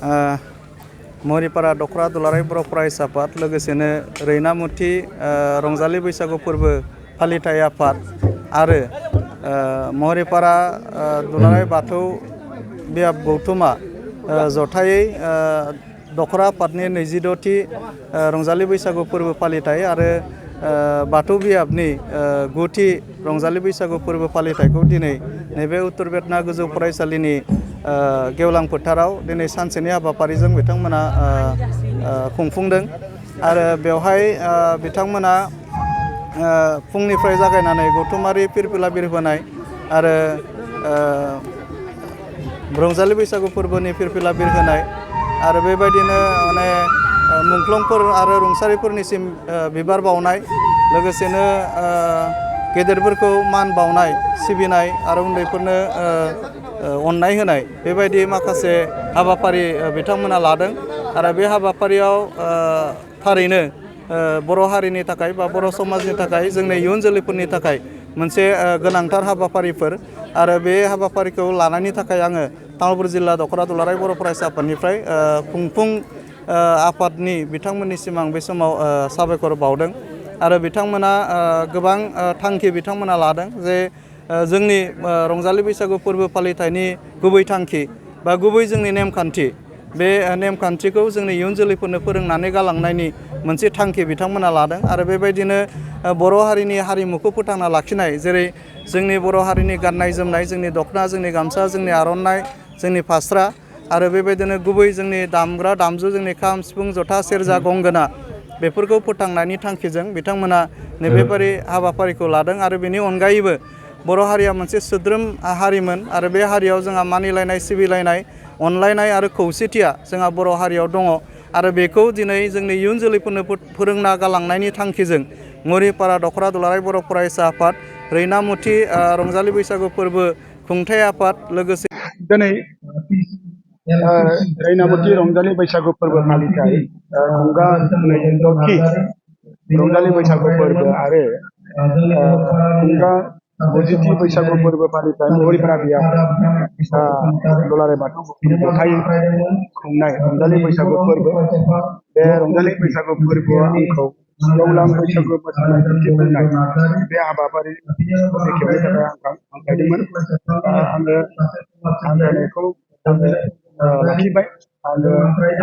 महरिपारा दख'र दुलाराय बर' फरायसा आफाद लोगोसेनो रैनामुथि रंजालि बैसागु फोरबो फालिथाय आफाद आरो महरिपारा दुलाराय बाथौ बियाब गौथुमा जथायै दख'र आफादनि 22थि रंजालि बैसागु फोरबो फालिथाय आरो बाथौ बियाबनि 9थि रंजालि बैसागु फोरबो फालिथायखौ दिनै नैबे उत्तर बेतना गोजौ फरायसालिनि गेवलां फोथाराव दिनै सानसेनि हाबाफारिजों बिथांमोना खुंफुंदों आरो बेवहाय बिथांमोना फुंनिफ्राय जागायनानै गौथुमारि फिरफिला बिरहोनाय आरो रंजालि बैसागु फोरबोनि फिरफिला बिरहोनाय आरो बेबायदिनो माने मुंख्लंफोर आरो रुंसारिफोरनिसिम बिबार बावनाय लोगोसेनो गेदेरफोरखौ मान बावनाय सिबिनाय आरो उन्दैफोरनो अननाय होनाय बेबायदि माखासे हाबाफारि बिथांमोना लादों आरो बे हाबाफारियाव थारैनो बर' हारिनि थाखाय बा बर' समाजनि थाखाय जोंनि इयुन जोलैफोरनि थाखाय मोनसे गोनांथार हाबाफारिफोर आरो बे हाबाफारिखौ लानायनि थाखाय आङो तामुलपुर जिल्ला दख'र दुलाराय बर' फरायसा आफादनिफ्राय खुंफुं आफादनि बिथांमोननिसिम आं बे समाव साबायखर बावदों आरो बिथांमोना गोबां थांखि बिथांमोना लादों जे जोंनि रंजालि बैसागु फोरबो फालिथायनि गुबै थांखि बा गुबै जोंनि नेमखान्थि बे नेमखान्थिखौ जोंनि इयुन जोलैफोरनो फोरोंनानै गालांनायनि मोनसे थांखि बिथांमोना लादों आरो बेबायदिनो बर' हारिनि हारिमुखौ फोथांना लाखिनाय जेरै जोंनि बर' हारिनि गाननाय जोमनाय जोंनि दख'ना जोंनि गामसा जोंनि आर'नाइ जोंनि फास्रा आरो बेबायदिनो गुबै जोंनि दामग्रा दामजु जोंनि खाम सिफुं जथा सेरजा गंगोना बेफोरखौ फोथांनायनि थांखिजों बिथांमोना नैबेबादि हाबाफारिखौ लादों आरो बेनि अनगायैबो बर' हारिया मोनसे सोद्रोम हारिमोन आरो बे हारियाव जोंहा मानिलायनाय सिबिलायनाय अनलायनाय आरो खौसेथिया जोंहा बर' हारियाव दङ आरो बेखौ दिनै जोंनि इयुन जोलैफोरनो फोरोंना गालांनायनि थांखिजों महरिपारा दख'र दुलाराय बर' फरायसा आफाद रैनामुथि रंजालि बैसागु फोरबो खुंथाय आफाद लोगोसे दिनै रैनामुथि रंजालि बैसागु फोरबो फालिथाय खुंगा 22थि रंजालि बैसागु फोरबो आरो खुंगा 90थि बैसागु फोरबो फालिथाय महरिपारा बियाब दुलाराय बाथौ जथायै खुंनाय रंजालि बैसागु फोरबो बे रंजालि बैसागु फोरबोआ आंखौ गेवलां बैसागु मोसानाय दिन्थिफुंनाय बे हाबाफारि बेखेवनो थाखाय आं हांख्रायदोंमोन आङो हांख्रायनायखौ लाखिबाय आरो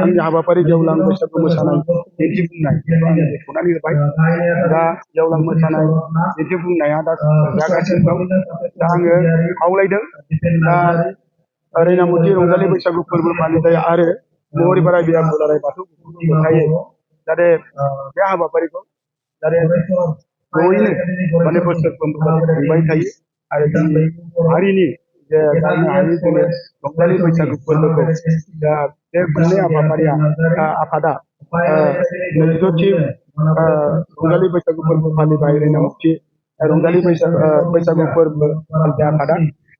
आंनि हाबाफारि गेवलां बैसागु मोसानाय दिन्थिफुंनाय आङो बेखेवनानै होबाय दा गेवलां मोसानाय दिन्थिफुंनाया दा जागासिनो दं दा आङो खावलायदों दा रैनामुथि रंजालि बैसागु फोरबो फालिथाय आरो महरिपारा बियाब दुलाराय बाथौ जथायै जाहाथे बे हाबाफारिखौ जाहाथे जयैनो माने बोसोरफ्रोमबो खुंबाय थायो आरो जोंनि हारिनि जे गावनि हारिनि जोङो रंजालि बैसागु फोरबोखौ दा बे खुंनाय हाबाफारिया आफादा 22थि रंजालि बैसागु फोरबो फालिथाय रैनामुथि रंजालि बैसागु फोरबो फालिथाय आफादा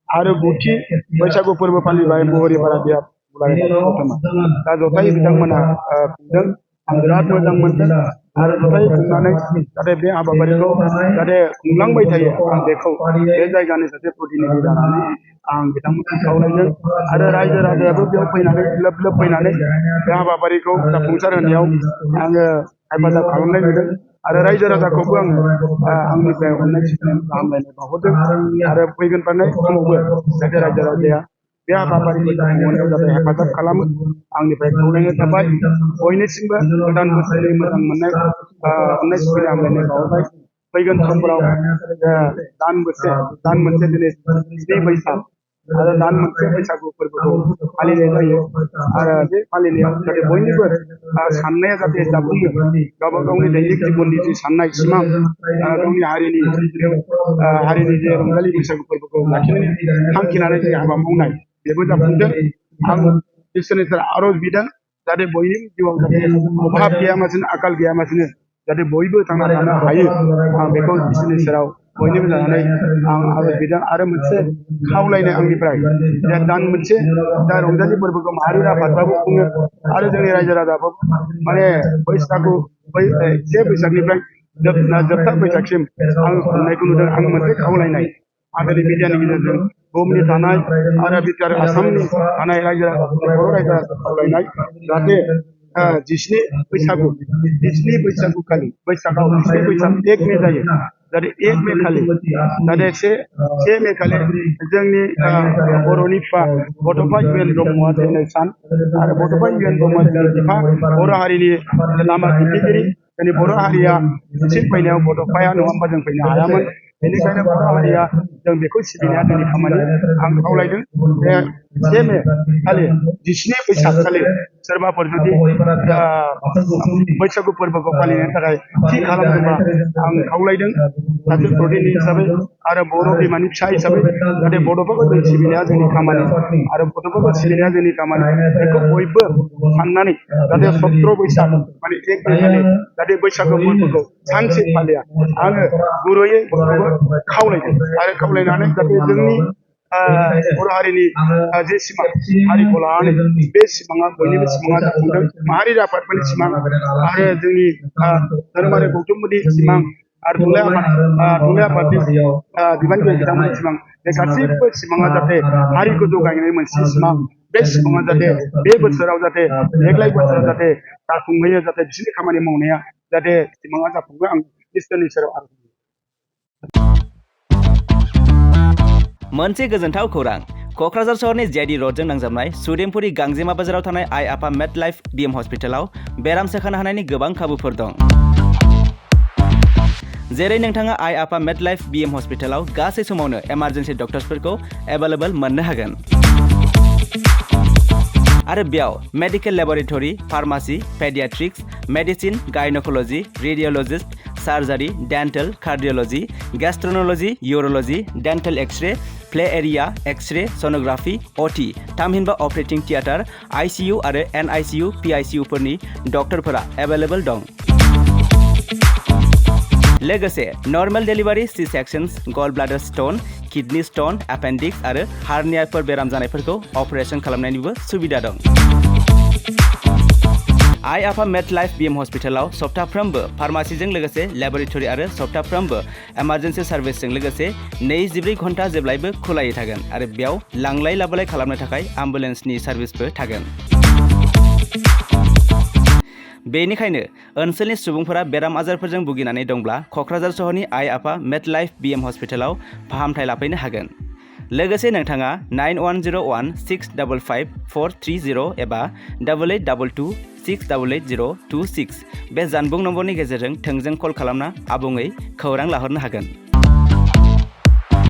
आरो 9थि बैसागु फोरबो फालिबाय महरिपारा बियाब दुलाराय बाथौ गौथुमा दा जथायै बिथांमोना खुंदों आं बिराद मोजां मोनदों आरो जथायै खुंनानै जाहाथे बे हाबाफारिखौ जाहाथे खुंलांबाय थायो आं बेखौ बे जायगानि सासे प्रतिनिधि जानानै आं बिथांमोनखौ खावलायदों आरो रायजो राजायाबो बेयाव फैनानै लोब लोब फैनानै बे हाबाफारिखौ जाफुंसार होनायाव आङो हेफाजाब खालामनाय नुदों आरो रायजो राजाखौबो आङो आंनिफ्राय अननाय सिबिनाय हामलायनाय बावहरदों आरो फैगोन थानाय समावबो जाहाथे रायजो राजाया बे हाबाफारिखौ जाफुंहोनायाव जाहाथे हेफाजाब खालामो आंनिफ्राय खावलायनाय थाबाय बयनिसिमबो गोदान बोसोरनि मोजां मोननाय अननाय सिबिनाय हामलायनाय बावहरबाय फैगोन समफोराव दान मोनसे दिनै 7 बैसाग आरो दान मोनसे बैसागु फोरबोखौ फालिनाय जायो आरो बे फालिनायाव जाहाथे बयनिबो साननाया जाहाथे जाफुङो गावबा गावनि दैनिक जिबननि जि साननाय सिमां गावनि हारिनि जे रंजालि बैसागु फोरबोखौ लाखिनायनि थांखि लानाय जि हाबा मावनाय बेबो जाफुंदों आं इसोरनि सेराव आर'ज बिदों जाहाथे बयनिबो जिउआव जाहाथे अभाब गैयालासिनो आंखाल गैयालासिनो जाहाथे बयबो थांना थानो हायो आं बेखौ इसोरनि सेराव बयनिबो जानानै आं आर'ज बिदों आरो मोनसे खावलायनाय आंनिफ्राय जे दान मोनसे दा रंजालि फोरबोखौ माहारि आफादफ्राबो खुङो आरो जोंनि रायजो राजाफ्राबो माने बैसागु 1 बैसागनिफ्राय जोबथा बैसागसिम आं खुंनायखौ नुदों आं मोनसे खावलायनाय आगोलनि मिडियानि गेजेरजों बुहुमनि थानाय आरो बिटिआर आसामनि थानाय रायजो राजाफोरखौ बर' रायजो राजाफोरखौ खावलायनाय जाहाथे 17 बैसागुखालि बैसागाव 1 बैसाग 1 मे जायो जाहाथे 1 मे खालि जाहाथे 1 मे खालि जोंनि बर'नि बिफा बड'फा इउएन ब्रह्मआ थैनाय सान आरो बड'फा इउएन ब्रह्मआ जोंनि बिफा बर' हारिनि लामा दिन्थिगिरि जोंनि बर' हारिया मोनसे फैनायाव बड'फाया नङा होमबा जों फैनो हायामोन बेनिखायनो बर' हारिया जों बेखौ सिबिनाया जोंनि खामानि आं खावलायदों बे 1 मे खालि 17 बैसाग खालि सोरबाफोर जुदि बैसागु फोरबोखौ फालिनो थाखाय थि खालामदोंबा आं खावलायदों सासे प्रतिनिधि हिसाबै आरो बर' बिमानि फिसा हिसाबै जाहाथे बड'फाखौ जों सिबिनाया जोंनि खामानि आरो बड'फाखौ सिबिनाया जोंनि खामानि बेखौ बयबो साननानै जाहाथे 17 बैसाग माने 1 मे खालि जाहाथे बैसागु फोरबोखौ सानसे फालिया आङो गुरैयै बयखौबो खावलायदों आरो खावलायनानै जाहाथे जोंनि बर' हारिनि जे सिमां हारिखौ लानानै बे सिमाङा बयनिबो सिमाङा जाफुंदों माहारि आफादफोरनि सिमां आरो जोंनि धोरोमारि गौथुमफोरनि सिमां आरो थुनलाइ आफादनि बिबानगिरि बिथांमोननि सिमां बे गासैबो सिमाङा जाहाथे हारिखौ जौगाहोनाय मोनसे सिमां बे सिमाङा जाहाथे बे बोसोराव जाहाथे देग्लाय बोसोराव जाहाथे जाफुंहैयो जाहाथे बिसोरनि खामानि मावनाया जाहाथे सिमाङा जाफुङो आं इसोरनि सेराव आर'ज मोनसे गोजोनथाव खौरां क'क्राझार सहरनि जेडी र'डजों नांजाबनाय सुदेमपुरी गांजेमा बाजाराव थानाय आइ आफा मेड लाइफ बिएम हस्पिटालाव बेराम सोखानो हानायनि गोबां खाबुफोर दं जेरै नोंथाङा आइ आफा मेड लाइफ बिएम हस्पिटालाव गासै समावनो इमारजेन्सि डक्टर्सफोरखौ एभेलेबल मोननो हागोन आरो बेयाव medical laboratory pharmacy paediatrics medicine gynaecology radiologist surgery dental cardiology gastroenterology urology dental x-ray play area x-ray sonography OT थामहिनबा ऑपरेटिंग थिएटर आईसीयू आरो एनआईसीयू पीआईसीयू फोरनि डक्टरफोरा एभेलेबल दं लोगोसे normal delivery C sections gall bladder stone kidney stone appendix आरो हार्नियाफोर बेराम जानायफोरखौ अपारेशन खालामनायनिबो सुबिदा दं आइ आफा मेड लाइफ बिएम हस्पिटालाव सप्ताफ्रोमबो फार्मासीजों लोगोसे लेबरेटरी आरो सप्ताफ्रोमबो इमारजेन्सि सार्भिसजों लोगोसे 24 घन्टा जेब्लायबो खुलायै थागोन आरो बेयाव लांलाय लाबोलाय खालामनो थाखाय एम्बुलेन्सनि सार्भिसबो थागोन बेनिखायनो ओनसोलनि सुबुंफोरा बेराम आजारफोरजों भुगिनानै दंब्ला क'क्राझार सहरनि आइ आफा मेड लाइफ बिएम हस्पिटालाव फाहामथाय लाफैनो हागोन लोगोसे नोंथाङा 9101655430 एबा 8822688026 बे जानबुं नम्बरनि गेजेरजों थोंजों कल खालामना आबुङै खौरां लाहरनो हागोन